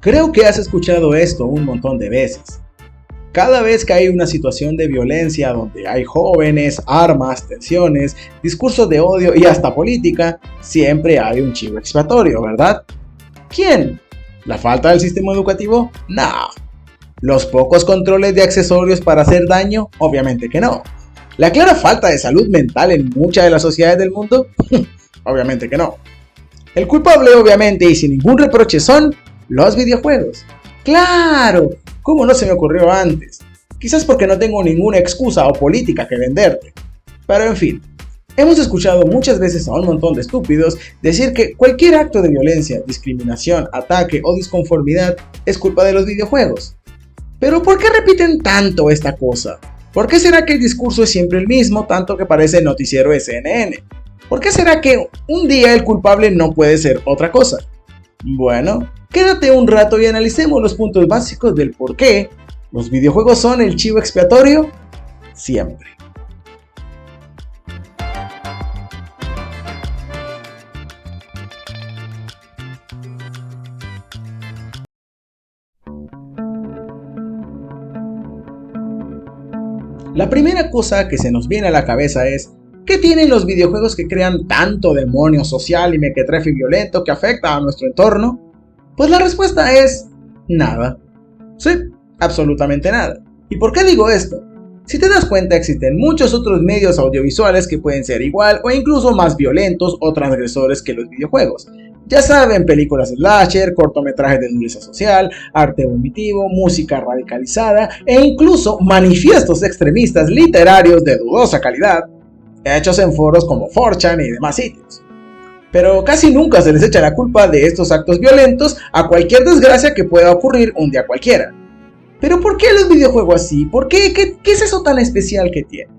Creo que has escuchado esto un montón de veces. Cada vez que hay una situación de violencia donde hay jóvenes, armas, tensiones, discursos de odio y hasta política, siempre hay un chivo expiatorio, ¿verdad? ¿Quién? ¿La falta del sistema educativo? No. ¿Los pocos controles de accesorios para hacer daño? Obviamente que no. ¿La clara falta de salud mental en muchas de las sociedades del mundo? Obviamente que no. El culpable, obviamente, y sin ningún reproche, son los videojuegos. ¡Claro! ¿Cómo no se me ocurrió antes? Quizás porque no tengo ninguna excusa o política que venderte. Pero en fin, hemos escuchado muchas veces a un montón de estúpidos decir que cualquier acto de violencia, discriminación, ataque o disconformidad es culpa de los videojuegos. Pero ¿por qué repiten tanto esta cosa? ¿Por qué será que el discurso es siempre el mismo, tanto que parece el noticiero de CNN? ¿Por qué será que un día el culpable no puede ser otra cosa? Bueno, quédate un rato y analicemos los puntos básicos del por qué los videojuegos son el chivo expiatorio siempre. La primera cosa que se nos viene a la cabeza es: ¿qué tienen los videojuegos que crean tanto demonio social y mequetrefe violento que afecta a nuestro entorno? Pues la respuesta es nada. Sí, absolutamente nada. ¿Y por qué digo esto? Si te das cuenta, existen muchos otros medios audiovisuales que pueden ser igual o incluso más violentos o transgresores que los videojuegos. Ya saben, películas slasher, cortometrajes de dureza social, arte vomitivo, música radicalizada e incluso manifiestos extremistas literarios de dudosa calidad, hechos en foros como 4chan y demás sitios. Pero casi nunca se les echa la culpa de estos actos violentos a cualquier desgracia que pueda ocurrir un día cualquiera. ¿Pero por qué los videojuegos así? ¿Por qué? ¿Qué es eso tan especial que tiene?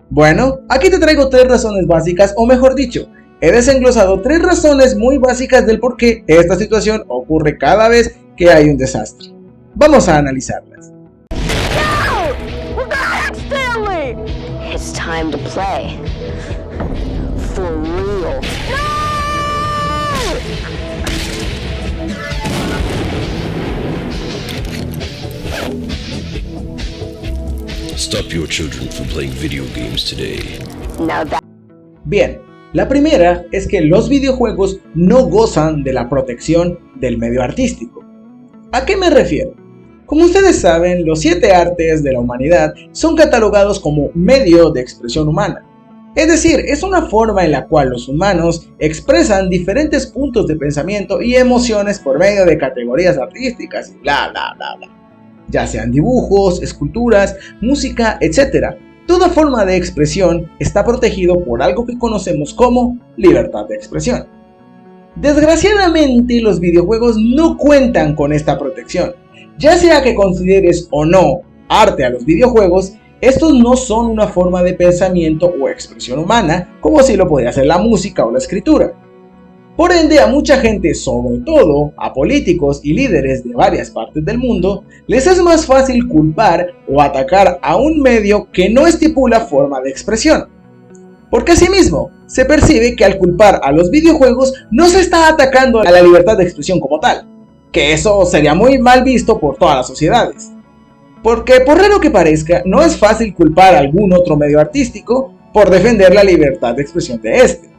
Bueno, aquí te traigo 3 razones básicas, o mejor dicho, he desenglosado 3 razones muy básicas del por qué esta situación ocurre cada vez que hay un desastre. Vamos a analizarlas. No! We're gonna hurt Stanley! It's time to play. For real. No! Stop your children from playing video games today. Now that... Bien, la primera es que los videojuegos no gozan de la protección del medio artístico. ¿A qué me refiero? Como ustedes saben, los 7 artes de la humanidad son catalogados como medio de expresión humana. Es decir, es una forma en la cual los humanos expresan diferentes puntos de pensamiento y emociones por medio de categorías artísticas y bla bla bla bla. Ya sean dibujos, esculturas, música, etc. Toda forma de expresión está protegido por algo que conocemos como libertad de expresión. Desgraciadamente, los videojuegos no cuentan con esta protección. Ya sea que consideres o no arte a los videojuegos, estos no son una forma de pensamiento o expresión humana, como si lo podría ser la música o la escritura. Por ende, a mucha gente, sobre todo a políticos y líderes de varias partes del mundo, les es más fácil culpar o atacar a un medio que no estipula forma de expresión. Porque asimismo, se percibe que al culpar a los videojuegos no se está atacando a la libertad de expresión como tal, que eso sería muy mal visto por todas las sociedades. Porque por raro que parezca, no es fácil culpar a algún otro medio artístico por defender la libertad de expresión de este.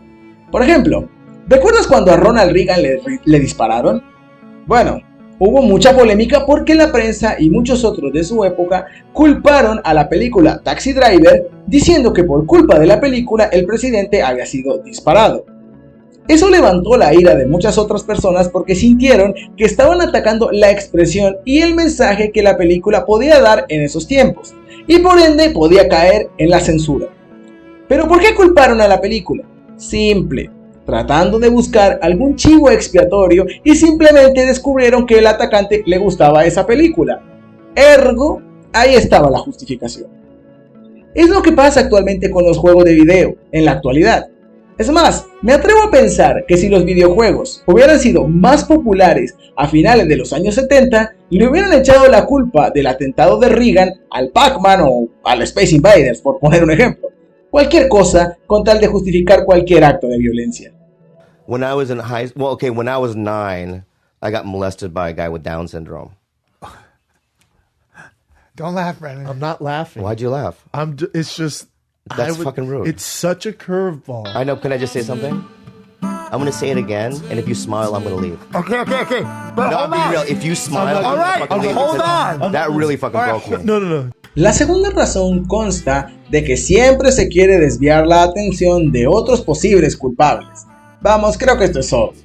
Por ejemplo, ¿recuerdas cuando a Ronald Reagan le dispararon? Bueno, hubo mucha polémica porque la prensa y muchos otros de su época culparon a la película Taxi Driver diciendo que por culpa de la película el presidente había sido disparado. Eso levantó la ira de muchas otras personas porque sintieron que estaban atacando la expresión y el mensaje que la película podía dar en esos tiempos, y por ende podía caer en la censura. ¿Pero por qué culparon a la película? Simple, tratando de buscar algún chivo expiatorio y simplemente descubrieron que el atacante le gustaba esa película. Ergo, ahí estaba la justificación. Es lo que pasa actualmente con los juegos de video en la actualidad. Es más, me atrevo a pensar que si los videojuegos hubieran sido más populares a finales de los años 70, le hubieran echado la culpa del atentado de Reagan al Pac-Man o al Space Invaders, por poner un ejemplo. Cualquier cosa con tal de justificar cualquier acto de violencia. When I was 9, I got molested by a guy with Down syndrome. Don't laugh, Brandon. I'm not laughing. Why'd you laugh? It's just... That's fucking rude. It's such a curveball. I know. Can I just say something? I'm gonna say it again, and if you smile, I'm gonna leave. Okay. But No, hold I'm being on. real. If you smile, All I'm right, gonna fucking leave. hold because on. That really fucking broke me. No. La segunda razón consta de que siempre se quiere desviar la atención de otros posibles culpables. Vamos, creo que esto es obvio.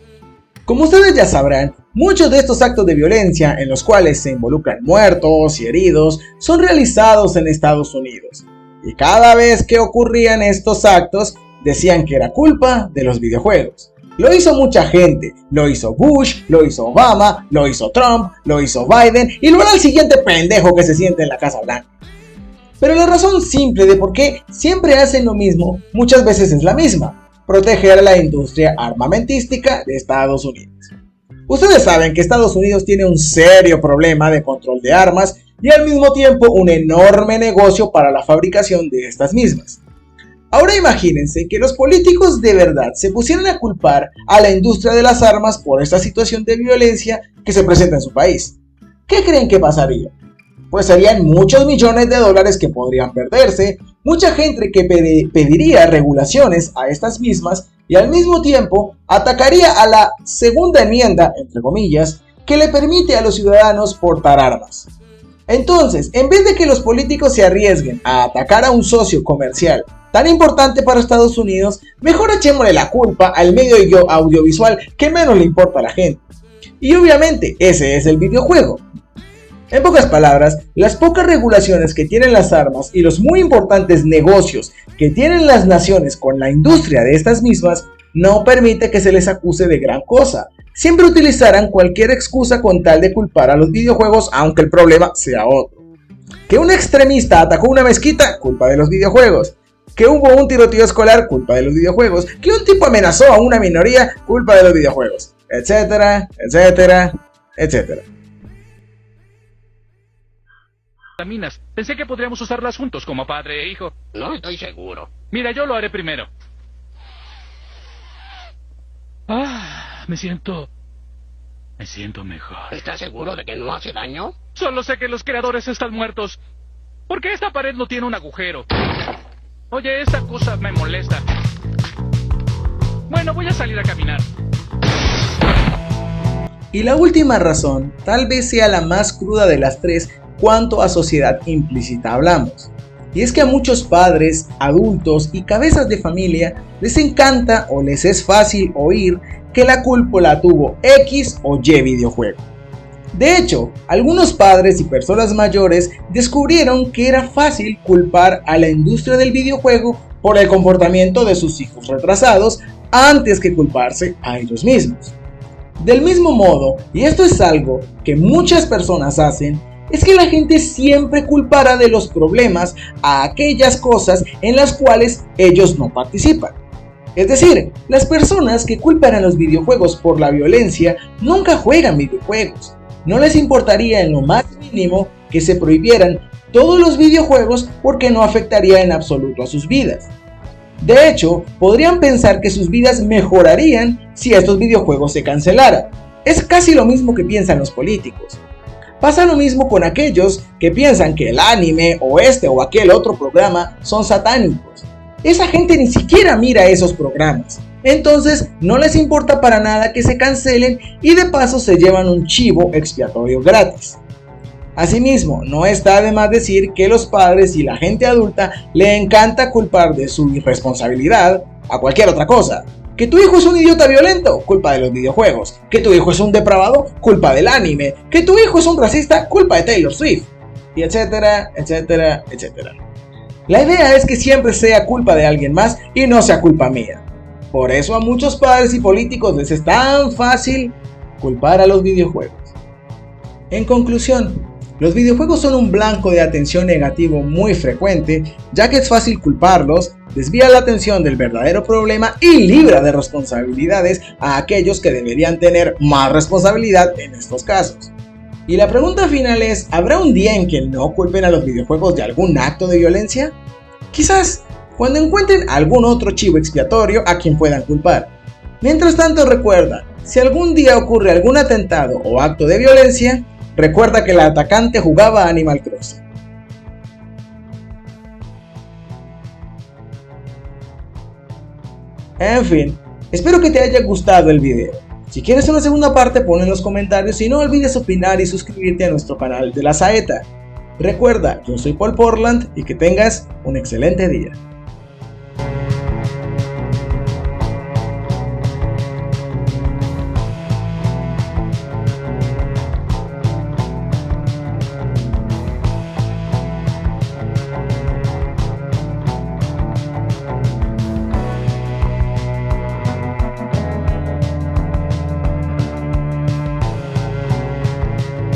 Como ustedes ya sabrán, muchos de estos actos de violencia en los cuales se involucran muertos y heridos son realizados en Estados Unidos. Y cada vez que ocurrían estos actos, decían que era culpa de los videojuegos. Lo hizo mucha gente, lo hizo Bush, lo hizo Obama, lo hizo Trump, lo hizo Biden y lo hará el siguiente pendejo que se siente en la Casa Blanca. Pero la razón simple de por qué siempre hacen lo mismo muchas veces es la misma: proteger a la industria armamentística de Estados Unidos. Ustedes saben que Estados Unidos tiene un serio problema de control de armas y al mismo tiempo un enorme negocio para la fabricación de estas mismas. Ahora imagínense que los políticos de verdad se pusieran a culpar a la industria de las armas por esta situación de violencia que se presenta en su país. ¿Qué creen que pasaría? Pues serían muchos millones de dólares que podrían perderse, mucha gente que pediría regulaciones a estas mismas y al mismo tiempo atacaría a la segunda enmienda, entre comillas, que le permite a los ciudadanos portar armas. Entonces, en vez de que los políticos se arriesguen a atacar a un socio comercial tan importante para Estados Unidos, mejor echémosle la culpa al medio audiovisual que menos le importa a la gente. Y obviamente, ese es el videojuego. En pocas palabras, las pocas regulaciones que tienen las armas y los muy importantes negocios que tienen las naciones con la industria de estas mismas no permite que se les acuse de gran cosa. Siempre utilizarán cualquier excusa con tal de culpar a los videojuegos, aunque el problema sea otro. Que un extremista atacó una mezquita, culpa de los videojuegos. Que hubo un tiroteo escolar, culpa de los videojuegos. Que un tipo amenazó a una minoría, culpa de los videojuegos. Etcétera, etcétera, etcétera. Pensé que podríamos usarlas juntos como padre e hijo. No estoy seguro. Mira, yo lo haré primero. Me siento mejor. ¿Estás seguro de que no hace daño? Solo sé que los creadores están muertos. Porque esta pared no tiene un agujero. Oye, esta cosa me molesta. Bueno, voy a salir a caminar. Y la última razón, tal vez sea la más cruda de las tres cuanto a sociedad implícita hablamos. Y es que a muchos padres, adultos y cabezas de familia les encanta o les es fácil oír que la culpa la tuvo X o Y videojuego. De hecho, algunos padres y personas mayores descubrieron que era fácil culpar a la industria del videojuego por el comportamiento de sus hijos retrasados antes que culparse a ellos mismos. Del mismo modo, y esto es algo que muchas personas hacen, es que la gente siempre culpará de los problemas a aquellas cosas en las cuales ellos no participan. Es decir, las personas que culpan a los videojuegos por la violencia nunca juegan videojuegos. No les importaría en lo más mínimo que se prohibieran todos los videojuegos porque no afectaría en absoluto a sus vidas. De hecho, podrían pensar que sus vidas mejorarían si estos videojuegos se cancelaran. Es casi lo mismo que piensan los políticos. Pasa lo mismo con aquellos que piensan que el anime o este o aquel otro programa son satánicos. Esa gente ni siquiera mira esos programas. Entonces no les importa para nada que se cancelen y de paso se llevan un chivo expiatorio gratis. Asimismo, no está de más decir que los padres y la gente adulta le encanta culpar de su irresponsabilidad a cualquier otra cosa. Que tu hijo es un idiota violento, culpa de los videojuegos. Que tu hijo es un depravado, culpa del anime. Que tu hijo es un racista, culpa de Taylor Swift. Y etcétera, etcétera, etcétera. La idea es que siempre sea culpa de alguien más y no sea culpa mía. Por eso a muchos padres y políticos les es tan fácil culpar a los videojuegos. En conclusión, los videojuegos son un blanco de atención negativo muy frecuente, ya que es fácil culparlos, desvía la atención del verdadero problema y libra de responsabilidades a aquellos que deberían tener más responsabilidad en estos casos. Y la pregunta final es, ¿habrá un día en que no culpen a los videojuegos de algún acto de violencia? Quizás, cuando encuentren algún otro chivo expiatorio a quien puedan culpar. Mientras tanto recuerda, Si algún día ocurre algún atentado o acto de violencia, recuerda que el atacante jugaba a Animal Crossing. En fin, espero que te haya gustado el video. Si quieres una segunda parte, pon en los comentarios y no olvides opinar y suscribirte a nuestro canal de La Saeta. Recuerda, yo soy Paul Portland y que tengas un excelente día.